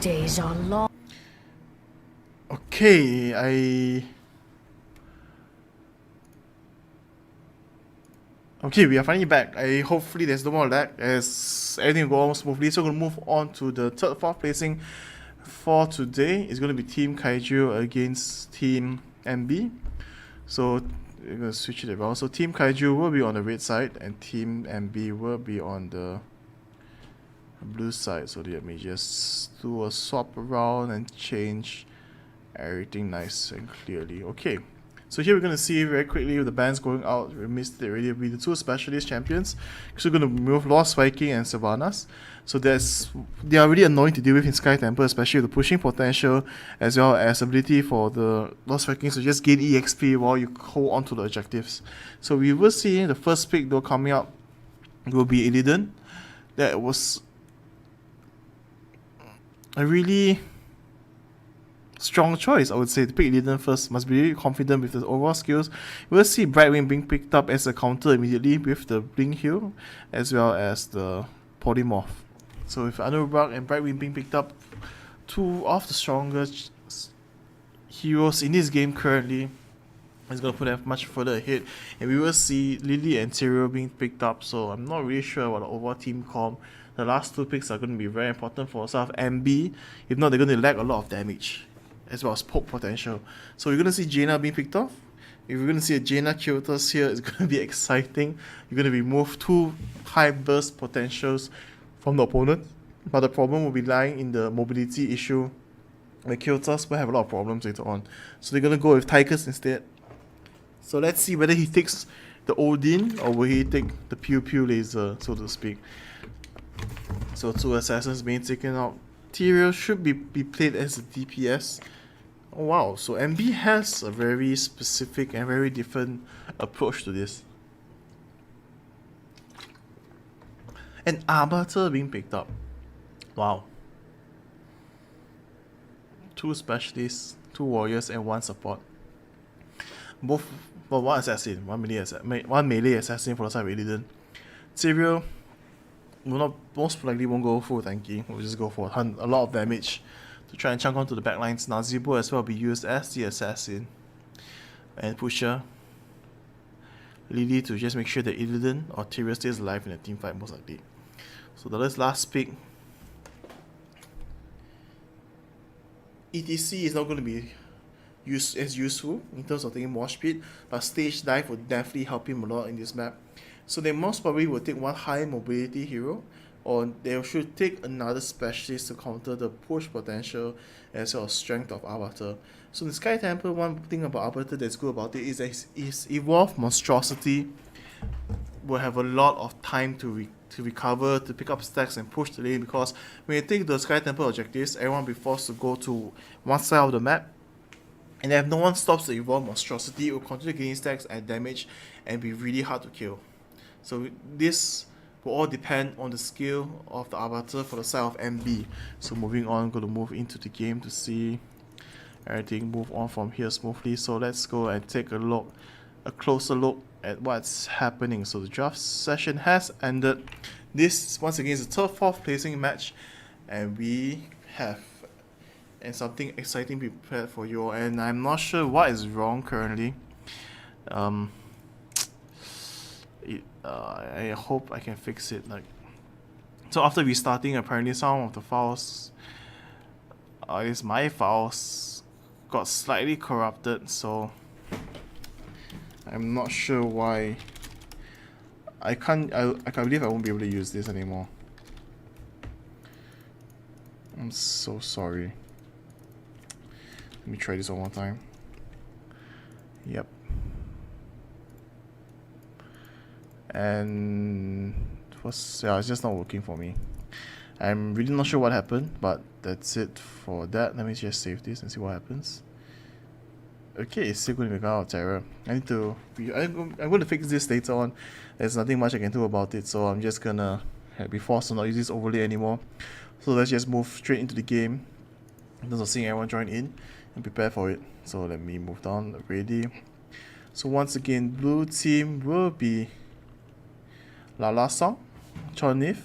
Days are long. Okay, Okay, we are finally back. Hopefully there's no more lag as everything will go on smoothly. So we're gonna move on to the third, fourth placing for today. It's gonna be Team Kaiju against Team MB. So we're gonna switch it around. So Team Kaiju will be on the red side and Team MB will be on the blue side. So let me just do a swap around and change everything nice and clearly. Okay. So here we're going to see very quickly with the bands going out, we missed it already, will be the two specialist champions. So we're going to remove Lost Viking and Sylvanas. So they are really annoying to deal with in Sky Temple, especially with the pushing potential as well as ability for the Lost Vikings to just gain EXP while you hold on to the objectives. So we will see the first pick though coming up will be Illidan. That was a really strong choice, I would say, to pick Illidan first. Must be really confident with the overall skills. We'll see Brightwing being picked up as a counter immediately with the Blink Heal, as well as the Polymorph. So with Anurag and Brightwing being picked up, two of the strongest heroes in this game currently, is going to put them much further ahead. And we will see Lily and Tyrael being picked up, so I'm not really sure about the overall team comp. The last two picks are going to be very important for South MB. If not, they're going to lack a lot of damage as well as poke potential. So you're going to see Jaina being picked off. If you're going to see a Jaina Kyotos here, it's going to be exciting. You're going to remove two high burst potentials from the opponent. But the problem will be lying in the mobility issue, where Kyotos will have a lot of problems later on. So they're going to go with Tychus instead. So let's see whether he takes the Odin or will he take the Pew Pew laser, so to speak. So two assassins being taken out. Tyrael should be played as a DPS. Oh wow, so MB has a very specific and very different approach to this. And Arbiter being picked up. Wow. Two specialists, two warriors, and one support. Both, well, one assassin, one melee assassin for the side of Illidan. Tyrael will not, most likely won't go full tanky. We'll just go for a lot of damage to try and chunk onto the backlines. Nazeebo as well be used as the assassin and pusher. Lily to just make sure that Illidan or Tyrael stays alive in a team fight most likely. So the last pick. ETC is not going to be as useful in terms of taking more speed, but stage dive will definitely help him a lot in this map. So they most probably will take one high mobility hero, or they should take another specialist to counter the push potential as well as strength of Arbiter. So in Sky Temple, one thing about Arbiter that's good about it is that his evolved monstrosity will have a lot of time to recover, to pick up stacks and push the lane, because when you take the Sky Temple objectives, everyone will be forced to go to one side of the map. And if no one stops the evolved monstrosity, it will continue gaining stacks and damage and be really hard to kill. So this will all depend on the skill of the Arbiter for the side of MB. So moving on, I'm going to move into the game to see everything move on from here smoothly. So let's go and take a closer look at what's happening. So the draft session has ended. This once again is the third, fourth placing match, and we have something exciting prepared for you all. And I'm not sure what is wrong currently. I hope I can fix it. So after restarting, apparently some of the files, at least my files, got slightly corrupted. So I'm not sure why. I can't believe I won't be able to use this anymore. I'm so sorry. Let me try this one more time. Yep. And it's just not working for me. I'm really not sure what happened, but that's it for that. Let me just save this and see what happens. Okay, it's still going to be out of terror. I'm going to fix this later on. There's nothing much I can do about it, so I'm just gonna be forced to not use this overlay anymore. So let's just move straight into the game in terms of seeing everyone join in and prepare for it. So let me move down. Ready. So once again, blue team will be Lala Song, Chonif,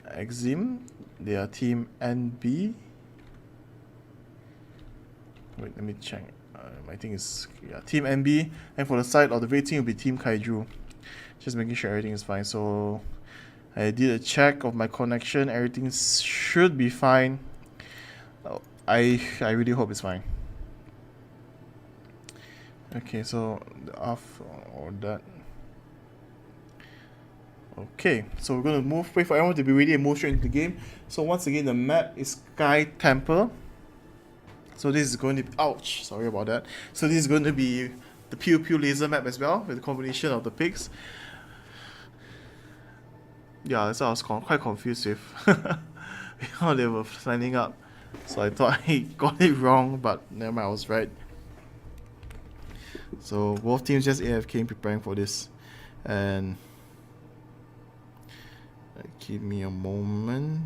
Exim, They are Team NB. Wait, let me check. I think it's Team NB, and for the side of the red team will be Team Kaiju. Just making sure everything is fine. So I did a check of my connection. Everything should be fine. I really hope it's fine. Okay, so off or that. Okay, so we're gonna wait for everyone to be ready and move straight into the game. So once again, the map is Sky Temple. So this is going to be, ouch, sorry about that. So this is going to be the Pew Pew laser map as well, with the combination of the pigs. Yeah, that's what I was quite confused with how they were lining up. So I thought I got it wrong, but never mind, I was right. So both teams just AFK preparing for this. And give me a moment.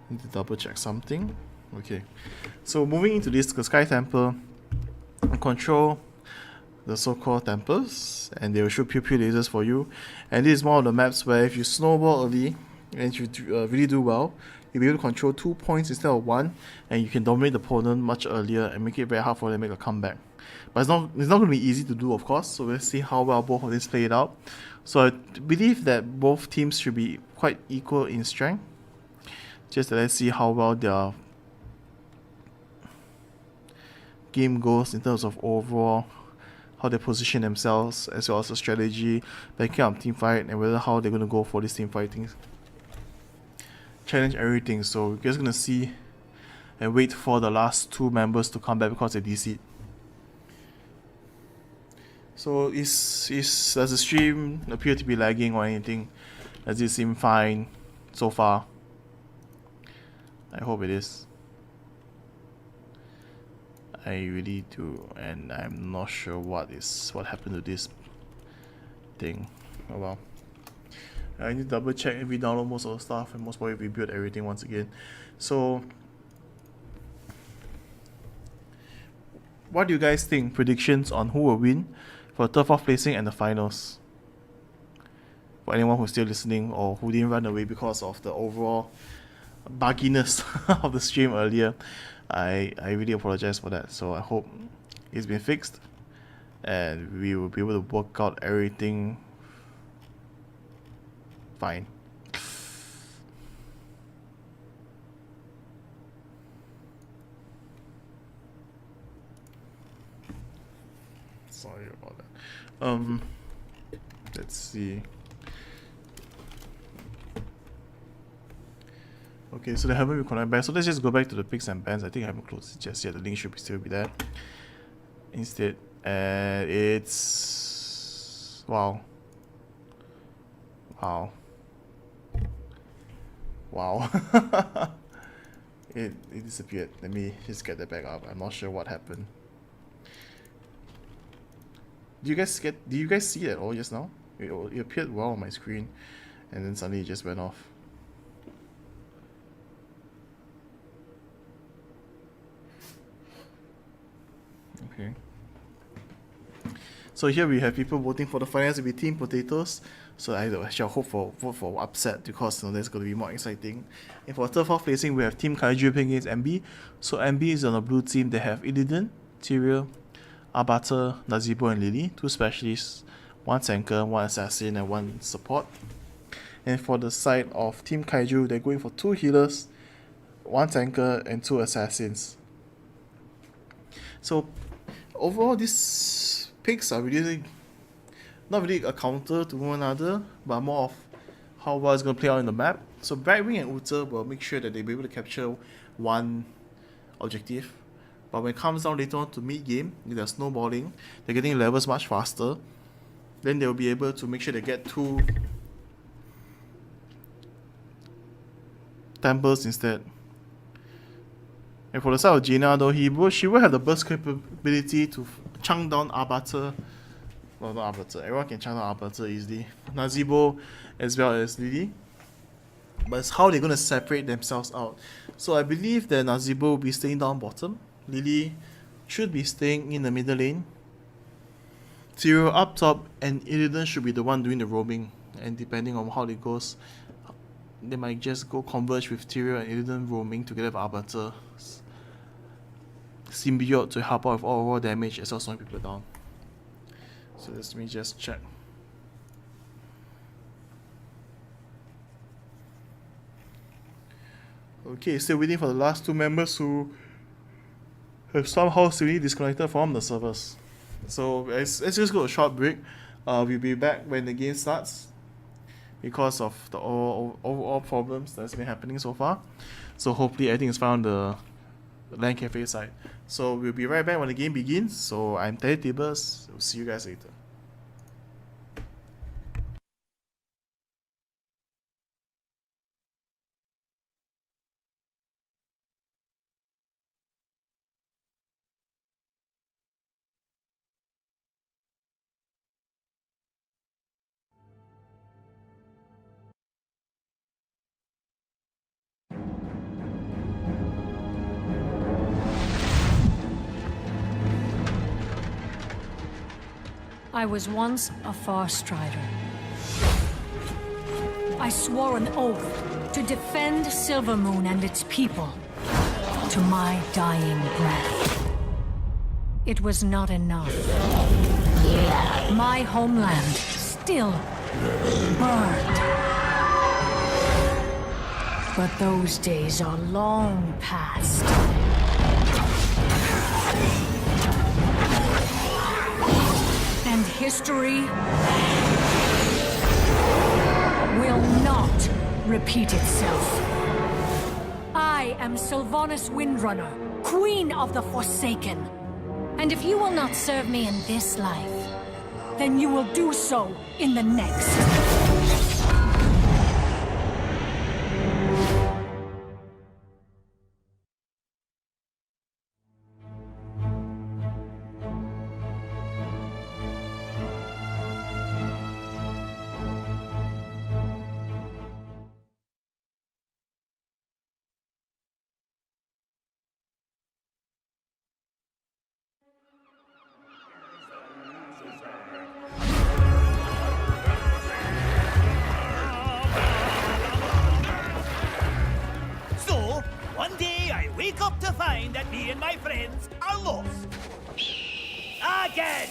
Need to double check something. Okay, so moving into this Sky Temple, you control the so-called temples, and they will shoot pew pew lasers for you. And this is one of the maps where if you snowball early and you really do well, you'll be able to control 2 points instead of 1, and you can dominate the opponent much earlier and make it very hard for them to make a comeback. But it's not going to be easy to do, of course. So let's see how well both of these play it out. So I believe that both teams should be quite equal in strength. Just let's see how well their game goes in terms of overall how they position themselves, as well as the strategy, backing up team fight, and whether how they're going to go for this team fighting. Challenge everything. So we're just going to see and wait for the last 2 members to come back because they DC'd. So does the stream appear to be lagging or anything? Does it seem fine so far? I hope it is. I really do, and I'm not sure what happened to this thing. Oh well. I need to double check if we download most of the stuff, and most probably rebuild everything once again. So what do you guys think? Predictions on who will win for the 3rd, 4th placing and the finals? For anyone who's still listening or who didn't run away because of the overall bugginess of the stream earlier, I really apologize for that. So I hope it's been fixed and we will be able to work out everything fine. Sorry about that. Let's see. Okay, so they haven't been connected back. So let's just go back to the picks and bans. I think I haven't closed it just yet. The link should still be there. Instead, it's wow. It disappeared. Let me just get that back up. I'm not sure what happened. Do you guys see it all just now? It appeared well on my screen, and then suddenly it just went off. Okay. So here we have people voting for the finals to be Team Potatoes. So I shall vote for upset because that's going to be more exciting. And for 3rd, 4th placing, we have Team Kaiju playing against MB. So MB is on the blue team. They have Illidan, Tyrael, Arbiter, Nazeebo, and Lily. 2 specialists, 1 tanker, 1 assassin, and 1 support. And for the side of Team Kaiju, they're going for 2 healers, 1 tanker, and 2 assassins. So overall, these picks are really not really a counter to one another, but more of how well it's going to play out in the map. So Brightwing and Uta will make sure that they'll be able to capture 1 objective. But when it comes down later on to mid-game, if they're snowballing, they're getting levels much faster, then they'll be able to make sure they get 2 temples instead. And for the side of Jaina though, she will have the burst capability to chunk down Arbiter. Well, not Arbiter, everyone can chunk down Arbiter easily. Nazeebo as well as Lily. But it's how they're going to separate themselves out. So I believe that Nazeebo will be staying down bottom. Lily should be staying in the middle lane. Tyrael up top, and Illidan should be the one doing the roaming. And depending on how it goes, they might just go converge with Tyrael and Illidan roaming together with Arbiter. Symbiote to help out with all overall damage as well as slowing people down. So let me just check. Okay, still waiting for the last two members who have somehow still disconnected from the servers. So let's just go a short break. We'll be back when the game starts because of the overall problems that's been happening so far. So hopefully everything is found on the LAN cafe side. So we'll be right back when the game begins. So I'm Teddy Tibbers. We'll see you guys later. I was once a Far Strider. I swore an oath to defend Silvermoon and its people to my dying breath. It was not enough. My homeland still burned. But those days are long past. And history will not repeat itself. I am Sylvanas Windrunner, Queen of the Forsaken. And if you will not serve me in this life, then you will do so in the next. Wake up to find that me and my friends are lost. Again!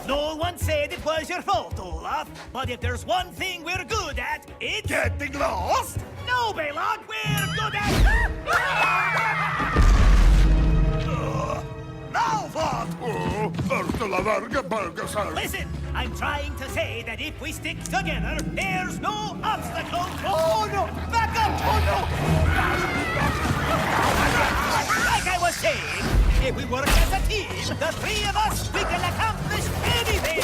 No one said it was your fault, Olaf. But if there's one thing we're good at, it's... getting lost? No, Balog, we're good at... Now what? Listen, I'm trying to say that if we stick together, there's no obstacle. Oh no! Back up! Oh no! Like I was saying, if we work as a team, the three of us, we can accomplish anything.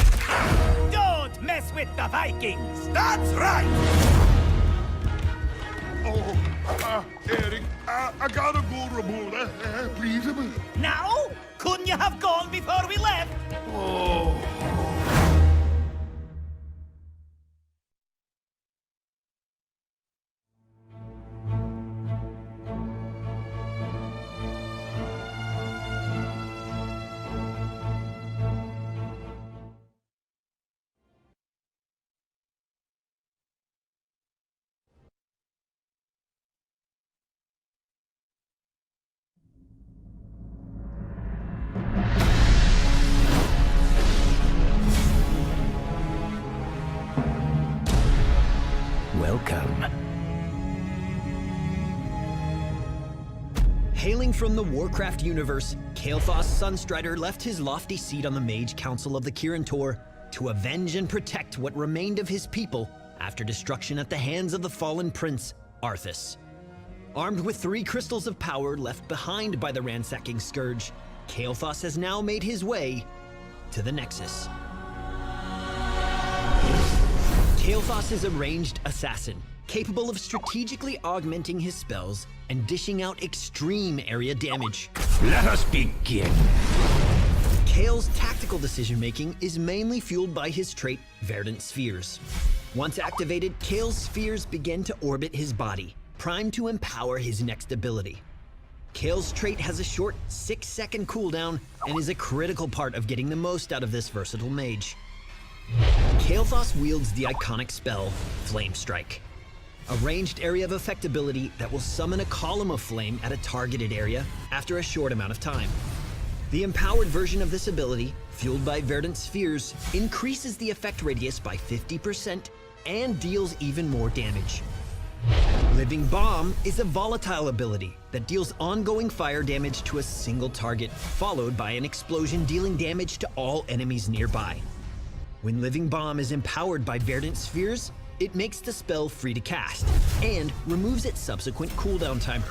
Don't mess with the Vikings. That's right. Oh, Eric, I gotta go, Ramona. Please. Now? Couldn't you have gone before we left? Oh. Welcome. Hailing from the Warcraft universe, Kael'thas Sunstrider left his lofty seat on the Mage Council of the Kirin Tor to avenge and protect what remained of his people after destruction at the hands of the fallen prince, Arthas. Armed with 3 crystals of power left behind by the ransacking Scourge, Kael'thas has now made his way to the Nexus. Kael'thas is a ranged assassin, capable of strategically augmenting his spells and dishing out extreme area damage. Let us begin. Kael's tactical decision-making is mainly fueled by his trait, Verdant Spheres. Once activated, Kael's spheres begin to orbit his body, primed to empower his next ability. Kael's trait has a short 6-second cooldown and is a critical part of getting the most out of this versatile mage. Kael'thas wields the iconic spell, Flame Strike. A ranged area of effect ability that will summon a column of flame at a targeted area after a short amount of time. The empowered version of this ability, fueled by Verdant Spheres, increases the effect radius by 50% and deals even more damage. Living Bomb is a volatile ability that deals ongoing fire damage to a single target, followed by an explosion dealing damage to all enemies nearby. When Living Bomb is empowered by Verdant Spheres, it makes the spell free to cast, and removes its subsequent cooldown time.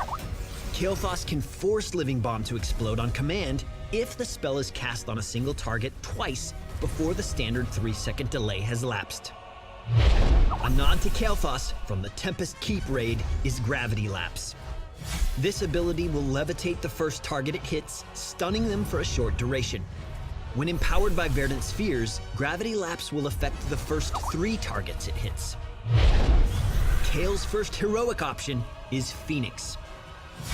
Kael'thas can force Living Bomb to explode on command if the spell is cast on a single target twice before the standard 3-second delay has lapsed. A nod to Kael'thas from the Tempest Keep raid is Gravity Lapse. This ability will levitate the first target it hits, stunning them for a short duration. When empowered by Verdant Spheres, Gravity Lapse will affect the first 3 targets it hits. Kael's first heroic option is Phoenix.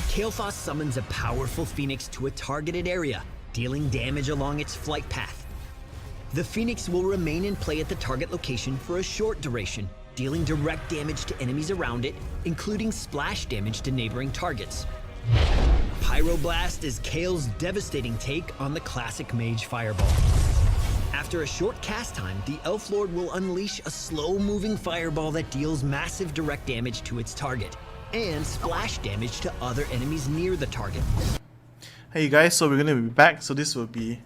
Kael'thas summons a powerful Phoenix to a targeted area, dealing damage along its flight path. The Phoenix will remain in play at the target location for a short duration, dealing direct damage to enemies around it, including splash damage to neighboring targets. Pyroblast is Kael's devastating take on the classic Mage Fireball. After a short cast time, the Elf Lord will unleash a slow-moving fireball that deals massive direct damage to its target, and splash damage to other enemies near the target. Hey guys, so we're gonna be back. So this will be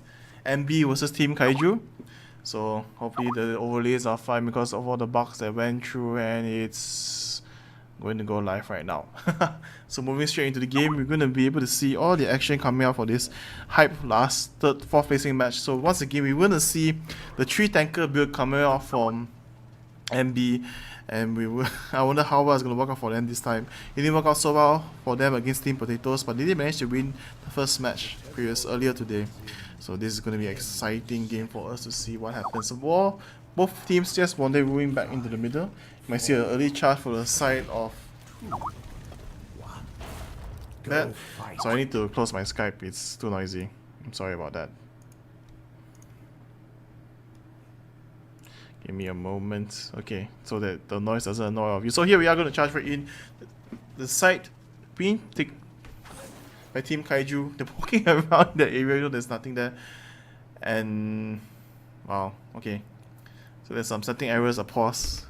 MB versus Team Kaiju. So hopefully the overlays are fine because of all the bugs that went through, and it's going to go live right now. So moving straight into the game, we're going to be able to see all the action coming out for this hype last 4th facing match. So once again, we're going to see the 3 tanker build coming out from MB, and I wonder how well it's going to work out for them this time. It didn't work out so well for them against Team Potatoes, but they did manage to win the first match earlier today. So this is going to be an exciting game for us to see what happens. So both teams just wandering back into the middle. You might see an early charge for the side of that. So I need to close my Skype, it's too noisy. I'm sorry about that. Give me a moment. Okay, so that the noise doesn't annoy all of you. So here we are going to charge right in. The side being taken by Team Kaiju. They're walking around that area, you know, there's nothing there. And wow, okay. So there's some setting errors, a pause.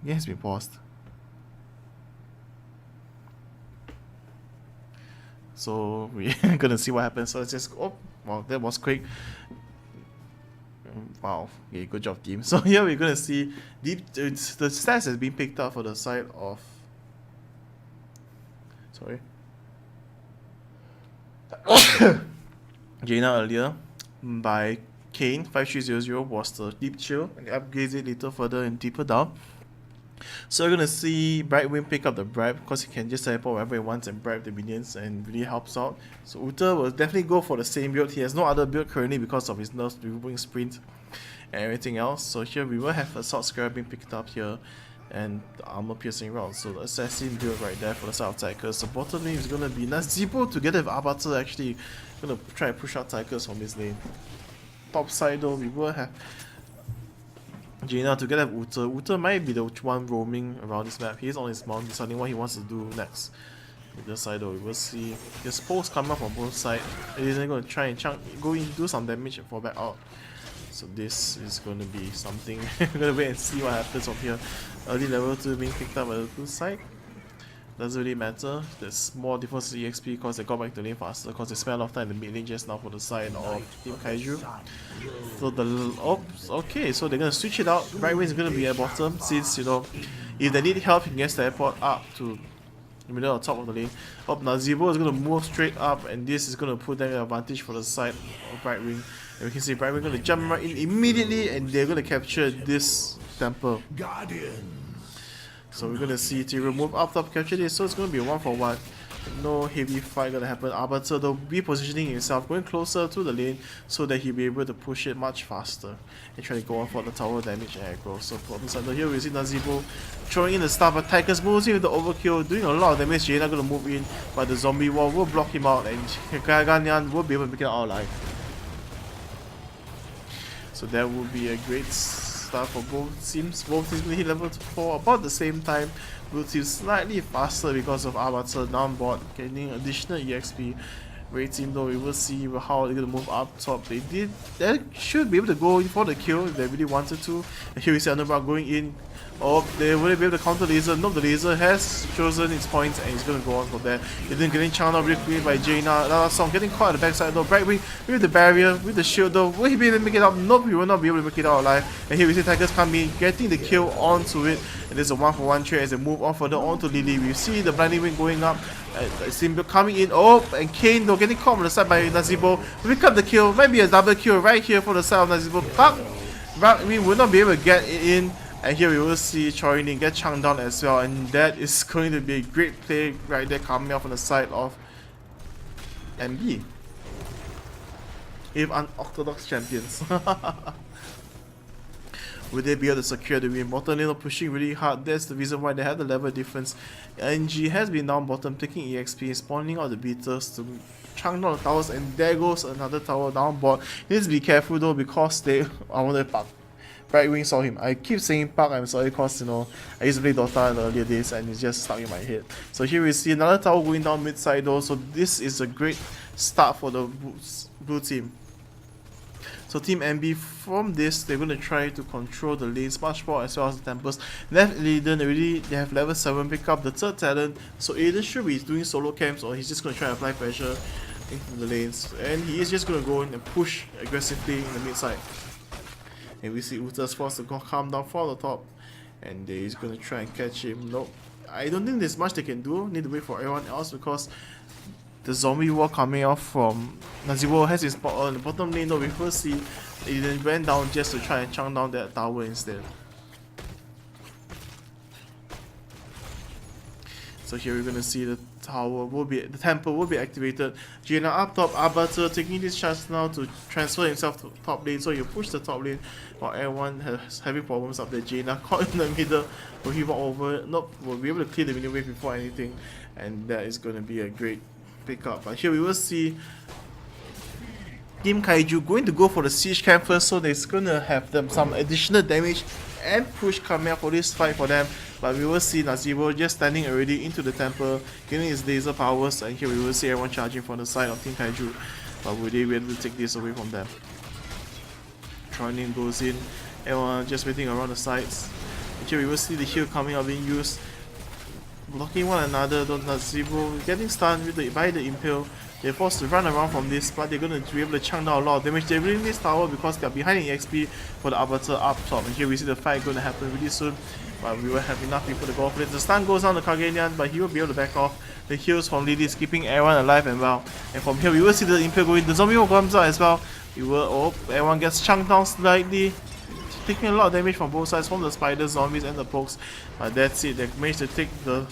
Yeah, it's been paused. So we're gonna see what happens. So let's just go. Oh, wow, that was quick. Wow, okay, good job team. So here we're gonna see the stats has been picked up for the side of Jaina earlier by Kane. 5300 was the deep chill, and upgrades it little further and deeper down. So we're gonna see Brightwing pick up the bribe because he can just teleport wherever he wants and bribe the minions, and really helps out. So Uta will definitely go for the same build. He has no other build currently because of his nerfs, removing sprint and everything else. So here we will have a Sword Scarab being picked up here, and the armor piercing round. So the assassin build right there for the side of Tigers. So bottom lane is gonna be Nazibo together with Arbiter, actually gonna try and push out Tigers from this lane. Top side though, we will have Jaina together with Uta. Uta might be the one roaming around this map. He's on his mount, deciding what he wants to do next. With this side though, we will see his posts come up from both sides. He's going to try and go in, do some damage and fall back out. So this is going to be something. We're going to wait and see what happens from here. Early level 2 being picked up by the 2 side. Doesn't really matter. There's more difference in EXP because they got back to lane faster, because they spent a lot of time in the mid lane just now for the side of Team Kaiju. So okay, so they're gonna switch it out. Brightwing is gonna be at bottom, since, you know, if they need help, he can just teleport up to the middle or top of the lane. Nazibo is gonna move straight up, and this is gonna put them at advantage for the side of Brightwing. And we can see Brightwing gonna jump right in immediately, and they're gonna capture this temple. So we're gonna see Tyrion move up top, capture this. So it's gonna be a 1-for-1. No heavy fight gonna happen. Arbiter though repositioning himself, going closer to the lane so that he'll be able to push it much faster and try to go on for the tower damage and aggro. So from the center here we see Nazibo throwing in the stuff, but Tigers moves in with the overkill, doing a lot of damage. Jaina gonna move in, but the zombie wall will block him out, and Ganyan will be able to make it out alive. So that would be a great start for both teams. Both teams will hit level 4 about the same time. Blue team slightly faster because of Arbiter down board, gaining additional EXP. Red team though, we will see how they're gonna move up top. They should be able to go in for the kill if they really wanted to. And here we see Anubra going in. Oh, they wouldn't be able to counter laser. No, the laser has chosen its points and he's gonna go on for that. It then getting channeled really quickly by Jaina. Another song getting caught at the backside though. Brightwing with the barrier, with the shield though. Will he be able to make it out? Nope, he will not be able to make it out alive. And here we see Tigers come in, getting the kill onto it. And there's a 1-for-1 trade as they move on further on to Lily. We see the Blinding Wing going up. Symbiote coming in. Oh, and Kane though getting caught on the side by Nazibo. Pick up the kill. Maybe a double kill right here for the side of Nazibo. But we will not be able to get it in. And here we will see Chorin get chunked down as well. And that is going to be a great play right there coming out from the side of MB. If unorthodox champions. Will they be able to secure the win? Bottom lane pushing really hard. That's the reason why they have the level difference. NG has been down bottom, taking EXP, spawning out the beaters to chunk down the towers, and there goes another tower down board. He needs to be careful though because they I want to park. Brightwing saw him. I keep saying park, I'm sorry because you know I used to play Dota in the earlier days and it's just stuck in my head. So here we see another tower going down mid side though, so this is a great start for the blue team. So Team MB from this, they're going to try to control the lanes much more as well as the temples. Left Aiden already, they have level 7, pick up the third talent. So Aiden should be doing solo camps or he's just going to try and apply pressure into the lanes. And he is just going to go in and push aggressively in the mid side. And we see Uta's forced to come down from the top. And he's going to try and catch him. Nope. I don't think there's much they can do. Need to wait for everyone else because the zombie war coming off from Nazibo has his spot on the bottom lane though. We first see he then went down just to try and chunk down that tower instead. So here we're gonna see the temple will be activated. Jaina up top, Arbiter taking this chance now to transfer himself to top lane. So you push the top lane while everyone has having problems up there. Jaina caught in the middle. Will he walk over? Nope, we'll be able to clear the minion wave before anything, and that is gonna be a great pick up. But here we will see Team Kaiju going to go for the siege camp first, so there's gonna have them some additional damage and push coming up for this fight for them. But we will see Nazibo just standing already into the temple, getting his laser powers, and here we will see everyone charging from the side of Team Kaiju. But will they be able to take this away from them? Tronin goes in, everyone just waiting around the sides. And here we will see the heal coming out being used, blocking one another. Nazibo getting stunned by the impale. They're forced to run around from this, but they're going to be able to chunk down a lot of damage. They're winning this tower because they're behind in XP for the Arbiter up top. And here we see the fight going to happen really soon. But we will have enough people to go for it. The stun goes on the Karganian, but he will be able to back off. The heals from Lily is keeping everyone alive and well. And from here we will see the impale going. The zombie will comes out as well. We will everyone gets chunked down slightly, taking a lot of damage from both sides, from the spiders, zombies, and the pokes. But that's it. They managed to take the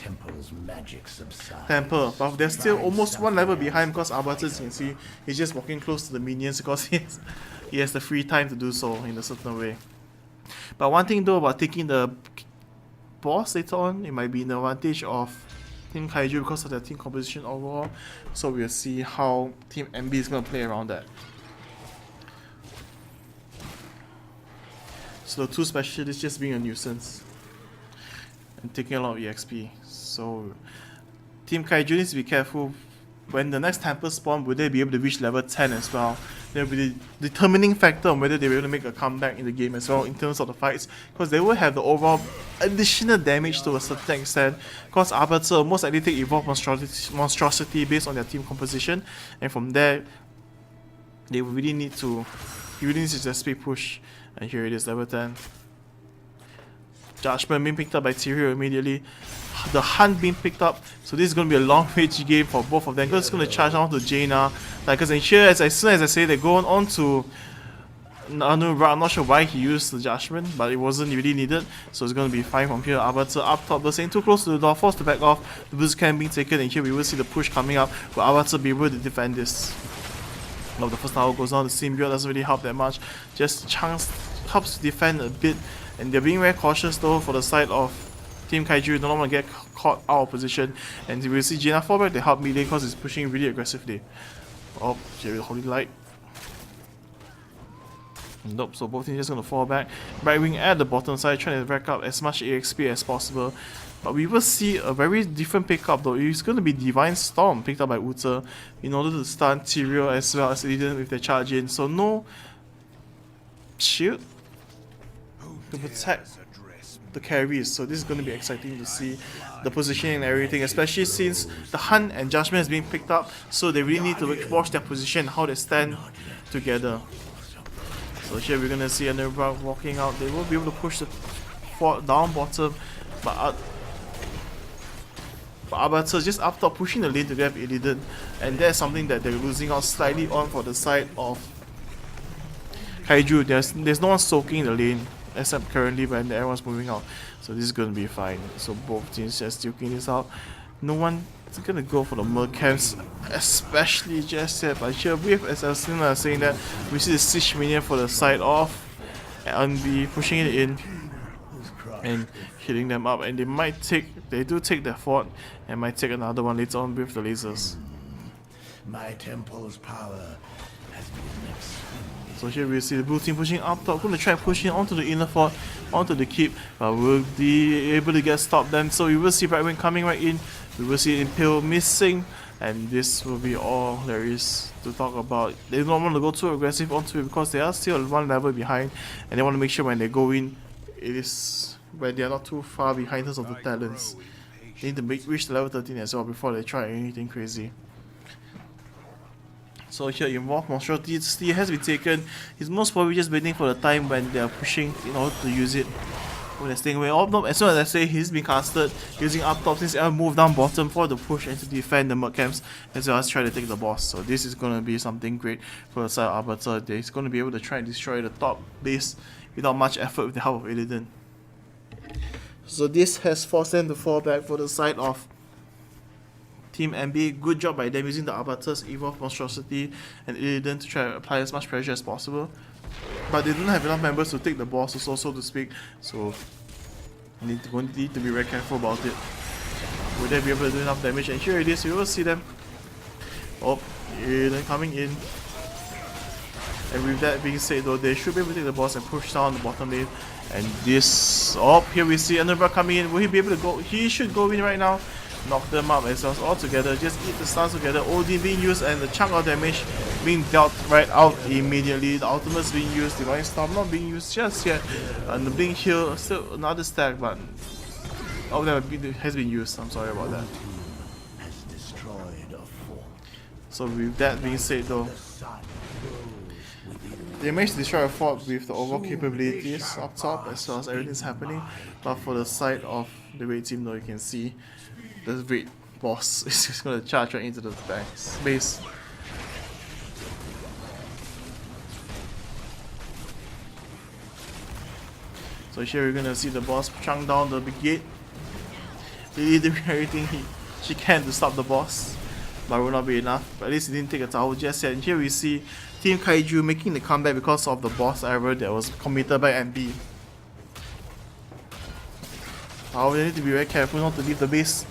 temple. But they're still almost one level behind because Arbiter, as you can see, he's just walking close to the minions because he has the free time to do so in a certain way. But one thing though about taking the boss later on, it might be an advantage of Team Kaiju because of their team composition overall. So we'll see how Team MB is going to play around that. So the two specialists just being a nuisance and taking a lot of EXP. So Team Kaiju needs to be careful when the next temple spawn. Will they be able to reach level 10 as well? That will be the determining factor on whether they will be able to make a comeback in the game as well in terms of the fights, because they will have the overall additional damage to a certain extent, because Arbiter will most likely take Evolve Monstrosity based on their team composition, and from there they will really need to just speed push. And here it is, level 10. Judgment being picked up by Tyrio immediately. The Hunt being picked up. So this is going to be a long range game for both of them, because it's going to charge on to Jaina. Because in here, as soon as I say, they go on to Anubra. I'm not sure why he used the Judgment, but it wasn't really needed. So it's going to be fine from here. Arbiter up top, but staying too close to the door, forced to back off. The Blizzcon being taken, and here we will see the push coming up. Will Arbiter be able to defend this? No, the first tower goes on. The Symbiote doesn't really help that much. Just chunks helps to defend a bit, and they're being very cautious though for the side of Team Kaiju. Don't want to get caught out of position, and we will see Jaina fall back to help melee because it's pushing really aggressively. Oh, here with Holy Light. Nope, so both teams just gonna fall back. Brightwing at the bottom side, trying to rack up as much EXP as possible. But we will see a very different pickup though. It's gonna be Divine Storm picked up by Uta in order to stun Tyrael as well as Illidan with their charge in. So no shield to protect the carries. So this is gonna be exciting to see the positioning and everything, especially since the Hunt and Judgment has been picked up. So they really need to watch their position, how they stand together. So here we're gonna see Anubra walking out. They will be able to push the fort down bottom, but Abathur just up top pushing the lane to grab Illidan, and that's something that they're losing out slightly on for the side of Kaiju. There's no one soaking the lane except currently when everyone's moving out, so this is gonna be fine. So both teams just duking this out. No one is gonna go for the Merc camps, especially just yet. But here we have, as I was saying that, we see the Siege Minion for the side off and be pushing it in and hitting them up, and they do take their fort and might take another one later on with the lasers. My temple's power has been extended. So here we see the blue team pushing up top, going to try pushing onto the inner fort, onto the keep, but will be able to get stopped then. So we will see Brightwing coming right in, we will see Impale missing, and this will be all there is to talk about. They don't want to go too aggressive onto it because they are still one level behind, and they want to make sure when they go in, it is when they are not too far behind in terms of the talents. They need to reach the level 13 as well before they try anything crazy. So here, Involved Monstrosity Steel has been taken. He's most probably just waiting for the time when they are pushing in order to use it. When they're staying away. Oh, no, as soon as I say he's been casted using up top, since I move down bottom for the push and to defend the Merc camps as well as try to take the boss. So this is going to be something great for the side of Abathur. He's going to be able to try and destroy the top base without much effort with the help of Illidan. So this has forced them to fall back for the side of Team MB. Good job by them using the Abathur's Evolved Monstrosity and Illidan to try to apply as much pressure as possible. But they don't have enough members to take the boss, so to speak. So need to be very careful about it. Will they be able to do enough damage? And here it is, we will see them. Oh, Illidan coming in. And with that being said though, they should be able to take the boss and push down the bottom lane. And this, oh, here we see Anubra coming in. Will he be able to go? He should go in right now. Knock them up as well, all together. Just eat the stars together. Odin being used and the chunk of damage being dealt right out immediately. The ultimate's being used. Divine Storm not being used just yet. And the Blink Heal, still another stack, but all of them has been used. I'm sorry about that. So with that being said though, they managed to destroy a fort with the overall capabilities up top as well as everything's happening. But for the side of the raid team though, you can see the raid boss is just going to charge right into the base. So here we're going to see the boss chunk down the big gate. Lily doing everything she can to stop the boss, but will not be enough. But at least he didn't take a tower just yet. And here we see Team Kaiju making the comeback because of the boss error that was committed by MB. However, they need to be very careful not to leave the base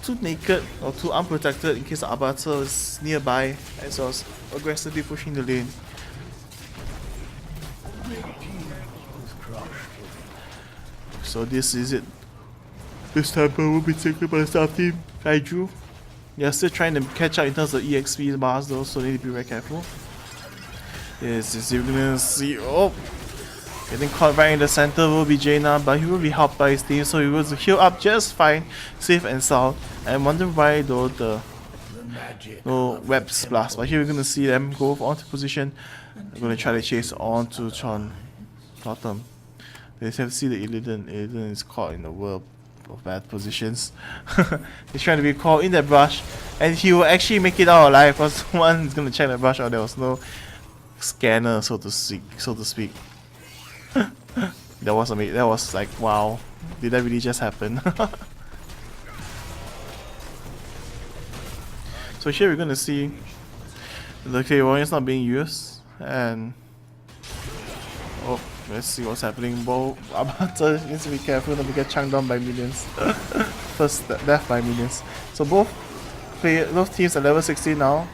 too naked or too unprotected in case the Abathur is nearby, as well as aggressively pushing the lane. So this is it. This temple will be taken by the South Team Kaiju. They are still trying to catch up in terms of EXP bars though, so they need to be very careful. Yes, you're gonna see. Oh! Getting caught right in the center will be Jaina, but he will be helped by his team, so he will heal up just fine, safe and sound. I wonder why though the webs blast. But here we're gonna see them go onto position. They're gonna try to chase on to Chon bottom. They have to see the Illidan. Illidan is caught in the world of bad positions. He's trying to be caught in that brush, and he will actually make it out alive because one is gonna check the brush out. There was no scanner, so to speak. That was amazing. That was like, wow, did that really just happen? So here we're gonna see the K-Warriors not being used, and oh, let's see what's happening. Abathur needs to be careful not to get chunked down by minions. First death by minions. So both teams are level 16 now.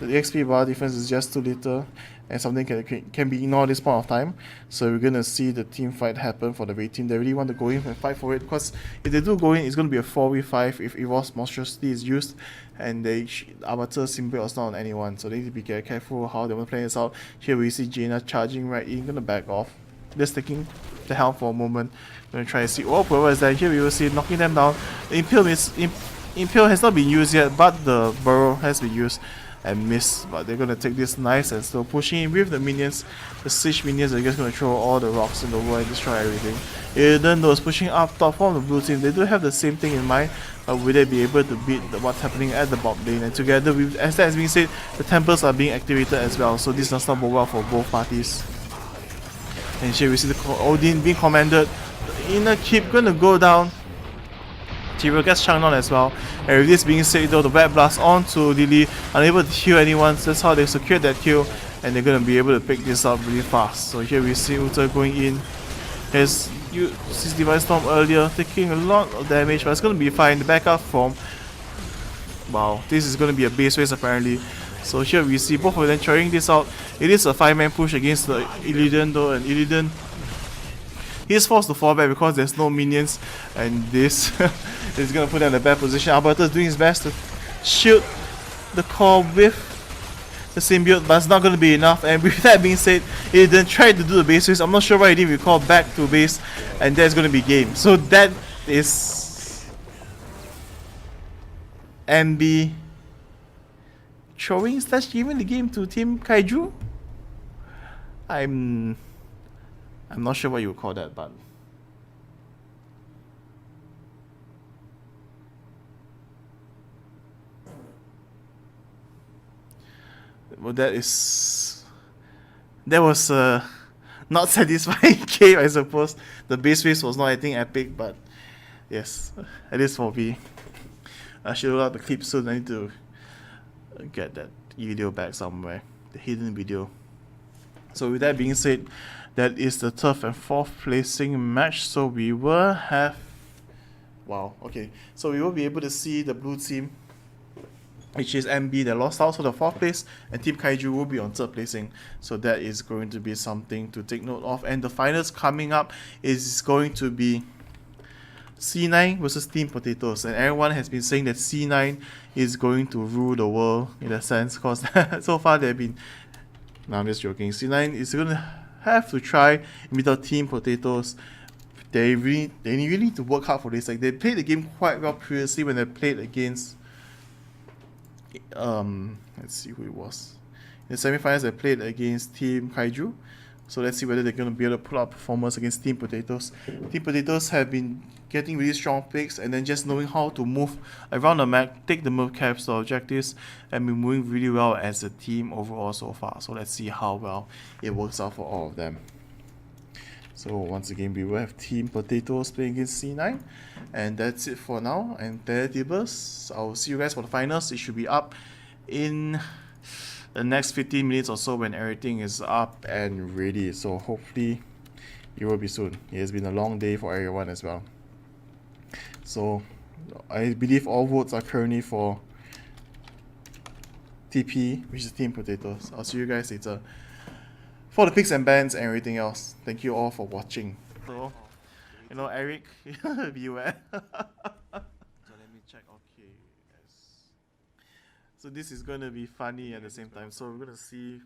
the XP bar difference is just too little, and something can be ignored at this point of time. So we're gonna see the team fight happen for the Ray team. They really want to go in and fight for it, because if they do go in, it's gonna be a 4v5 if Evolve's Monstrosity is used, and the Avatar symbol is not on anyone. So they need to be careful how they want to play this out. Here we see Jaina charging right in, gonna back off. Just taking the helm for a moment. Gonna try to see. Oh, whoever is that? Here we will see knocking them down. The Impale has not been used yet, but the Burrow has been used and missed. But they're gonna take this nice and slow, pushing in with the minions. The siege minions are just gonna throw all the rocks in the world and destroy everything. Even those pushing up top from the blue team, they do have the same thing in mind. Will they be able to beat what's happening at the bot lane? And together, with, as that has been said, the temples are being activated as well. So this does not bode well for both parties. And here we see the Odin being commanded. The inner keep gonna go down. Tyrael gets chunked on as well. And with this being said though, the Web Blast onto Lily, unable to heal anyone, so that's how they secured that kill. And they're gonna be able to pick this up really fast. So here we see Uta going in. Has used his Divine Storm earlier, taking a lot of damage, but it's gonna be fine. The backup from... Wow, this is gonna be a base race apparently. So here we see both of them trying this out. It is a 5-man push against the Illidan though, and Illidan, he's forced to fall back because there's no minions, and this is gonna put them in a bad position. Alberta is doing his best to shield the core with the symbiote, but it's not gonna be enough. And with that being said, Illidan tried to do the base race. I'm not sure why he didn't recall back to base, and that's gonna be game. So that is MB throwing / giving the game to Team Kaiju. I'm not sure what you would call that, but well, that was not satisfying game, I suppose. The base race was not anything epic, but yes, at least for me. I should load up the clip soon. I need to get that video back somewhere, the hidden video. So with that being said, that is the third and fourth placing match. So we will have, wow, okay, so we will be able to see the blue team, which is MB, that lost out to the fourth place, and Team Kaiju will be on third placing. So that is going to be something to take note of. And the finals coming up is going to be C9 versus Team Potatoes, and everyone has been saying that C9 is going to rule the world in a sense, because so far they've been, no, I'm just joking. C9 is going to have to try without Team Potatoes. They really need to work hard for this. Like, they played the game quite well previously when they played against let's see who it was. In the semifinals they played against Team Kaiju. So let's see whether they're going to be able to put up performance against Team Potatoes. Team Potatoes have been getting really strong picks, and then just knowing how to move around the map, take the move caps or objectives, and been moving really well as a team overall so far. So let's see how well it works out for all of them. So once again, we will have Team Potatoes playing against C9. And that's it for now. And Teletubers, I'll see you guys for the finals. It should be up in the next 15 minutes or so when everything is up and ready. So hopefully it will be soon. It has been a long day for everyone as well. So I believe all votes are currently for TP, which is Team Potatoes. I'll see you guys later for the picks and bans and everything else. Thank you all for watching. So, you know, Eric, beware. So let me check. Okay, yes. So this is going to be funny at the same time. So we're going to see